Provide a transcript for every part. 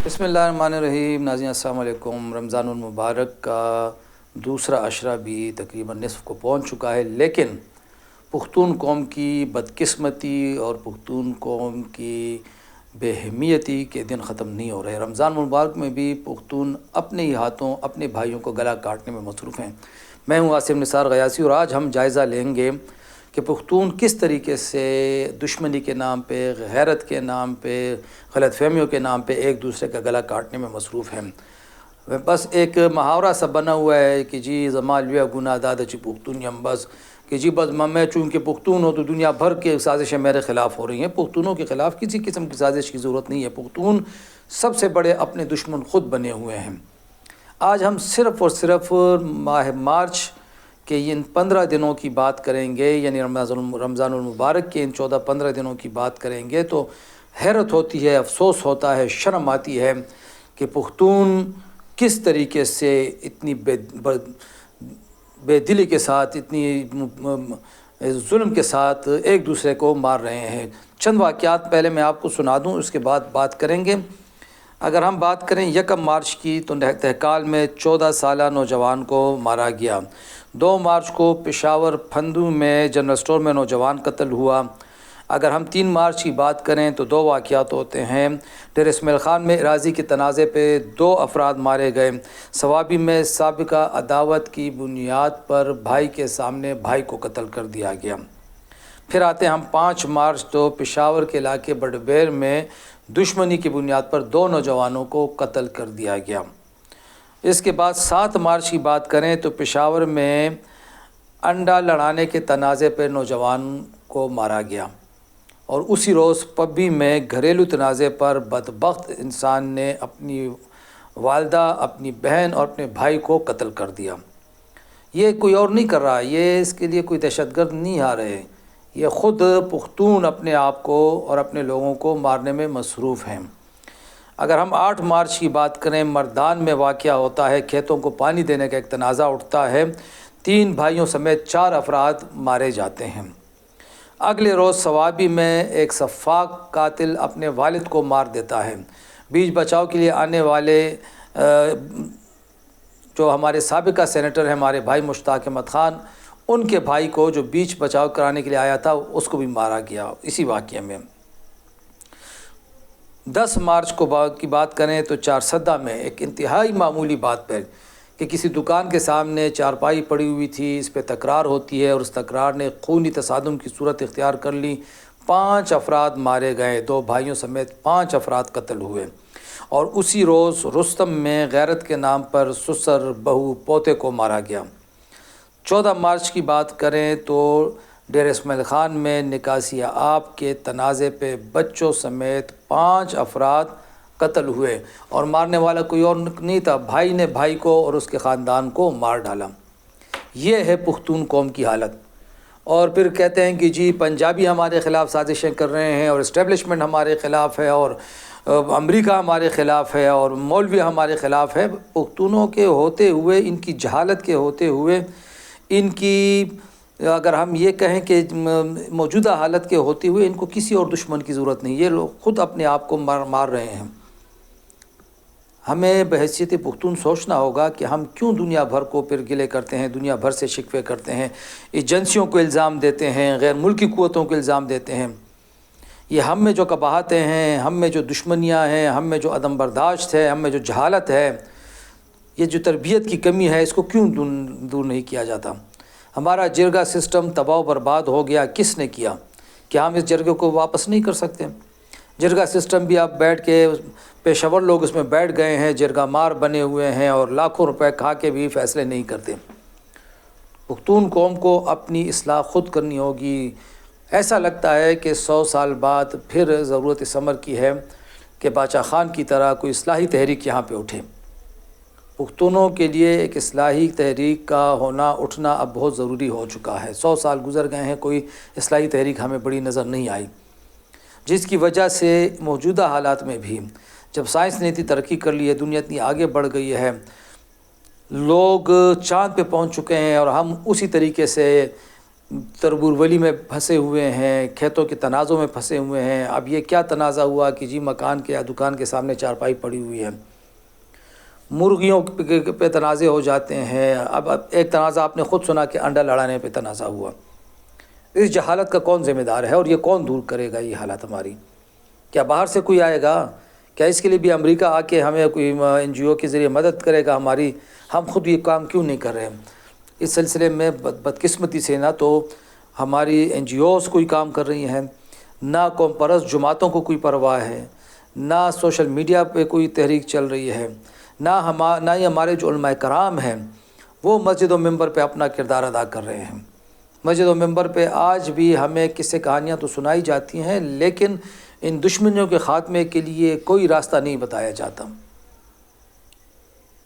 بسم اللہ الرحمن الرحیم۔ ناظرین السلام علیکم۔ رمضان المبارک کا دوسرا عشرہ بھی تقریباً نصف کو پہنچ چکا ہے، لیکن پختون قوم کی بدقسمتی اور پختون قوم کی بے اہمیتی کے دن ختم نہیں ہو رہے۔ رمضان مبارک میں بھی پختون اپنے ہی ہاتھوں اپنے بھائیوں کو گلا کاٹنے میں مصروف ہیں۔ میں ہوں عاصم نثار غیاثی، اور آج ہم جائزہ لیں گے کہ پختون کس طریقے سے دشمنی کے نام پہ، غیرت کے نام پہ، غلط فہمیوں کے نام پہ ایک دوسرے کا گلا کاٹنے میں مصروف ہیں۔ بس ایک محاورہ سا بنا ہوا ہے کہ جی زمال ویا گناہ دادا چی پختون یم، بس کہ جی بس میں چونکہ پختون ہوں تو دنیا بھر کے سازشیں میرے خلاف ہو رہی ہیں۔ پختونوں کے خلاف کسی قسم کی سازش کی ضرورت نہیں ہے۔ پختون سب سے بڑے اپنے دشمن خود بنے ہوئے ہیں۔ آج ہم صرف اور صرف ماہ مارچ کہ ان 15 دنوں کی بات کریں گے، یعنی رمضان المبارک کے ان 14-15 دنوں کی بات کریں گے تو حیرت ہوتی ہے، افسوس ہوتا ہے، شرم آتی ہے کہ پختون کس طریقے سے اتنی بے دلی کے ساتھ، اتنی ظلم کے ساتھ ایک دوسرے کو مار رہے ہیں۔ چند واقعات پہلے میں آپ کو سنا دوں، اس کے بعد بات کریں گے۔ اگر ہم بات کریں 1 مارچ کی تو تہکال میں 14 سالہ نوجوان کو مارا گیا۔ 2 مارچ کو پشاور پھندو میں جنرل اسٹور میں نوجوان قتل ہوا۔ اگر ہم 3 مارچ کی بات کریں تو 2 واقعات ہوتے ہیں۔ ڈیرہ اسماعیل خان میں اراضی کے تنازع پہ 2 افراد مارے گئے۔ صوابی میں سابقہ عداوت کی بنیاد پر بھائی کے سامنے بھائی کو قتل کر دیا گیا۔ پھر آتے ہیں ہم 5 مارچ تو پشاور کے علاقے بڑبیر میں دشمنی کی بنیاد پر 2 نوجوانوں کو قتل کر دیا گیا۔ اس کے بعد 7 مارچ کی بات کریں تو پشاور میں انڈا لڑانے کے تنازع پر نوجوان کو مارا گیا، اور اسی روز پبی میں گھریلو تنازع پر بدبخت انسان نے اپنی والدہ، اپنی بہن اور اپنے بھائی کو قتل کر دیا۔ یہ کوئی اور نہیں کر رہا، یہ اس کے لیے کوئی دہشت گرد نہیں آ رہے، یہ خود پختون اپنے آپ کو اور اپنے لوگوں کو مارنے میں مصروف ہیں۔ اگر ہم 8 مارچ کی بات کریں، مردان میں واقعہ ہوتا ہے، کھیتوں کو پانی دینے کا ایک تنازع اٹھتا ہے، 3 بھائیوں سمیت 4 افراد مارے جاتے ہیں۔ اگلے روز صوابی میں ایک سفاک قاتل اپنے والد کو مار دیتا ہے۔ بیچ بچاؤ کے لیے آنے والے جو ہمارے سابقہ سینیٹر ہیں، ہمارے بھائی مشتاق احمد خان، ان کے بھائی کو جو بیچ بچاؤ کرانے کے لیے آیا تھا اس کو بھی مارا گیا اسی واقعے میں۔ 10 مارچ کی بات کریں تو چارسدہ میں ایک انتہائی معمولی بات پر کہ کسی دکان کے سامنے چارپائی پڑی ہوئی تھی، اس پہ تکرار ہوتی ہے اور اس تکرار نے خونی تصادم کی صورت اختیار کر لی۔ 5 افراد مارے گئے، 2 بھائیوں سمیت 5 افراد قتل ہوئے۔ اور اسی روز رستم میں غیرت کے نام پر سسر، بہو، پوتے کو مارا گیا۔ 14 مارچ کی بات کریں تو ڈیرہ اسماعیل خان میں نکاسیہ آب کے تنازع پہ بچوں سمیت 5 افراد قتل ہوئے، اور مارنے والا کوئی اور نہیں تھا، بھائی نے بھائی کو اور اس کے خاندان کو مار ڈالا۔ یہ ہے پختون قوم کی حالت۔ اور پھر کہتے ہیں کہ جی پنجابی ہمارے خلاف سازشیں کر رہے ہیں، اور اسٹیبلشمنٹ ہمارے خلاف ہے، اور امریکہ ہمارے خلاف ہے، اور مولوی ہمارے خلاف ہے۔ پختونوں کے ہوتے ہوئے، ان کی جہالت کے ہوتے ہوئے، ان کی اگر ہم یہ کہیں کہ موجودہ حالت کے ہوتے ہوئے ان کو کسی اور دشمن کی ضرورت نہیں، یہ لوگ خود اپنے آپ کو مار رہے ہیں۔ ہمیں بحیثیت پختون سوچنا ہوگا کہ ہم کیوں دنیا بھر کو پھر گلے کرتے ہیں، دنیا بھر سے شکوے کرتے ہیں، ایجنسیوں کو الزام دیتے ہیں، غیر ملکی قوتوں کو الزام دیتے ہیں۔ یہ ہم میں جو قباحتیں ہیں، ہم میں جو دشمنیاں ہیں، ہم میں جو عدم برداشت ہے، ہم میں جو جہالت ہے، یہ جو تربیت کی کمی ہے، اس کو کیوں دور نہیں کیا جاتا؟ ہمارا جرگہ سسٹم تباہ و برباد ہو گیا، کس نے کیا؟ کیا ہم اس جرگے کو واپس نہیں کر سکتے؟ جرگہ سسٹم بھی آپ بیٹھ کے پیشہ ور لوگ اس میں بیٹھ گئے ہیں، جرگہ مار بنے ہوئے ہیں، اور لاکھوں روپے کھا کے بھی فیصلے نہیں کرتے۔ پختون قوم کو اپنی اصلاح خود کرنی ہوگی۔ ایسا لگتا ہے کہ 100 سال بعد پھر ضرورت اس امر کی ہے کہ باچا خان کی طرح کوئی اصلاحی تحریک یہاں پہ اٹھے۔ پختونوں کے لیے ایک اصلاحی تحریک کا اٹھنا اب بہت ضروری ہو چکا ہے۔ 100 سال گزر گئے ہیں، کوئی اصلاحی تحریک ہمیں بڑی نظر نہیں آئی، جس کی وجہ سے موجودہ حالات میں بھی جب سائنس نے اتنی ترقی کر لی ہے، دنیا اتنی آگے بڑھ گئی ہے، لوگ چاند پہ پہنچ چکے ہیں، اور ہم اسی طریقے سے تربور ولی میں پھنسے ہوئے ہیں، کھیتوں کے تنازع میں پھنسے ہوئے ہیں۔ اب یہ کیا تنازع ہوا کہ جی مکان کے یا دکان کے سامنے چارپائی پڑی ہوئی ہے، مرغیوں پہ تنازع ہو جاتے ہیں۔ اب ایک تنازع آپ نے خود سنا کہ انڈا لڑانے پہ تنازع ہوا۔ اس جہالت کا کون ذمہ دار ہے اور یہ کون دور کرے گا یہ حالات ہماری؟ کیا باہر سے کوئی آئے گا؟ کیا اس کے لیے بھی امریکہ آ کے ہمیں کوئی این جی او کے ذریعے مدد کرے گا ہماری؟ ہم خود یہ کام کیوں نہیں کر رہے ہیں؟ اس سلسلے میں بدقسمتی سے نہ تو ہماری این جی اوز کوئی کام کر رہی ہیں، نہ قوم پرست جماعتوں کو کوئی پرواہ ہے، نہ سوشل میڈیا پہ کوئی تحریک چل رہی ہے، نہ ہی ہمارے جو علماء کرام ہیں وہ مسجد و منبر پہ اپنا کردار ادا کر رہے ہیں۔ مسجد و منبر پہ آج بھی ہمیں قصے کہانیاں تو سنائی جاتی ہیں، لیکن ان دشمنیوں کے خاتمے کے لیے کوئی راستہ نہیں بتایا جاتا۔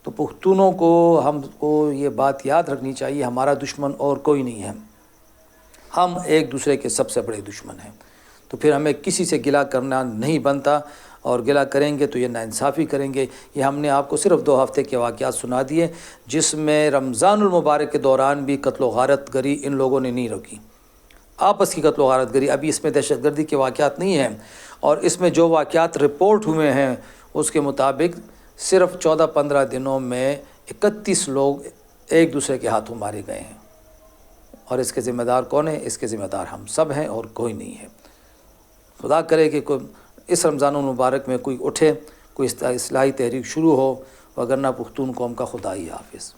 تو پختونوں کو ہم کو یہ بات یاد رکھنی چاہیے، ہمارا دشمن اور کوئی نہیں ہے، ہم ایک دوسرے کے سب سے بڑے دشمن ہیں۔ تو پھر ہمیں کسی سے گلہ کرنا نہیں بنتا، اور گلہ کریں گے تو یہ ناانصافی کریں گے۔ یہ ہم نے آپ کو صرف 2 ہفتے کے واقعات سنا دیے، جس میں رمضان المبارک کے دوران بھی قتل و غارت گری ان لوگوں نے نہیں روکی، آپس کی قتل و غارت گری۔ ابھی اس میں دہشت گردی کے واقعات نہیں ہیں، اور اس میں جو واقعات رپورٹ ہوئے ہیں اس کے مطابق صرف 14-15 دنوں میں 31 لوگ ایک دوسرے کے ہاتھوں مارے گئے ہیں۔ اور اس کے ذمہ دار کون ہیں؟ اس کے ذمہ دار ہم سب ہیں اور کوئی نہیں ہے۔ خدا کرے کہ کوئی اس رمضان المبارک میں کوئی اٹھے، کوئی اصلاحی تحریک شروع ہو، وگرنہ پختون قوم کا خدا ہی حافظ۔